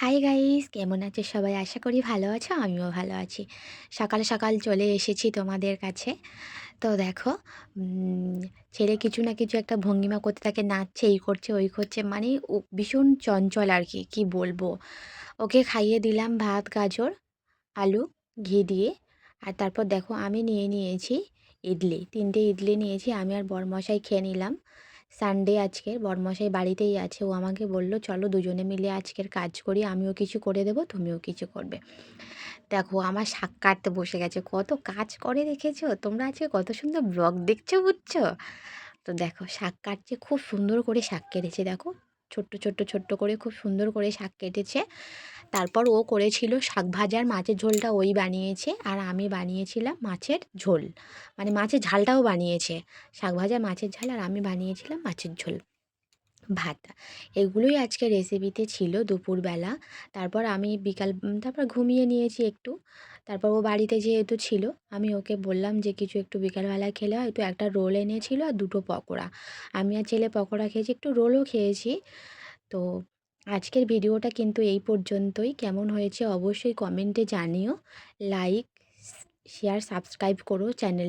Hi guys, কেমন আছো সবাই? আশা করি ভালো আছো। আমিও ভালো আছি। সকাল সকাল চলে এসেছি তোমাদের কাছে। তো দেখো, উম, ছেলে কিছু না কিছু একটা ভঙ্গিমা করতে থাকে, নাচছে, এই করছে ওই করছে, মানে ও ভীষণ চঞ্চল আর কি, কি বলবো। ওকে খাইয়ে দিলাম ভাত, গাজর, আলু, ঘি দিয়ে। আর তারপর দেখো আমি নিয়েছি ইডলি, 3টে ইডলি নিয়েছি। আমি আর বরমশাই খেয়ে নিলাম। সানডে আজকে, বরমশাই বাড়িতেই আছে। ও আমাকে বললো চলো দুজনে মিলে আজকের কাজ করি, আমিও কিছু করে দেবো, তুমিও কিছু করবে। দেখো আমার শাক কাটতে বসে গেছে, কত কাজ করে দেখেছো তোমরা? আজকে কত সুন্দর ব্লগ দেখছো, বুঝছো? তো দেখো শাক কাটছে, খুব সুন্দর করে শাক কেটেছে, দেখো ছোট্ট ছোট্ট ছোট্ট করে খুব সুন্দর করে শাক কেটেছে। তারপর ও করেছিল শাক ভাজার মাছের ঝোলটা, ওই বানিয়েছে। আর আমি বানিয়েছিলাম মাছের ঝোল, মানে মাছের ঝালটাও বানিয়েছে। শাক ভাজা, মাছের ঝাল, আর আমি বানিয়েছিলাম মাছের ঝোল, ভাত। এগুলোই আজকে রেসিপিতে ছিল দুপুরবেলা। তারপর আমি তারপর ঘুমিয়ে নিয়েছি একটু। তারপর ও বাড়িতে যেহেতু ছিল, আমি ওকে বললাম যে কিছু একটু বিকালবেলায় খেলে হয়তো, একটা রোল এনেছিল আর 2টো পকোড়া। আমি আর ছেলে পকোড়া খেয়েছি, একটু রোলও খেয়েছি। তো আজকের ভিডিওটা কিন্তু এই পর্যন্তই। কেমন হয়েছে অবশ্যই কমেন্টে জানিও। লাইক, শেয়ার, সাবস্ক্রাইব করো চ্যানেল।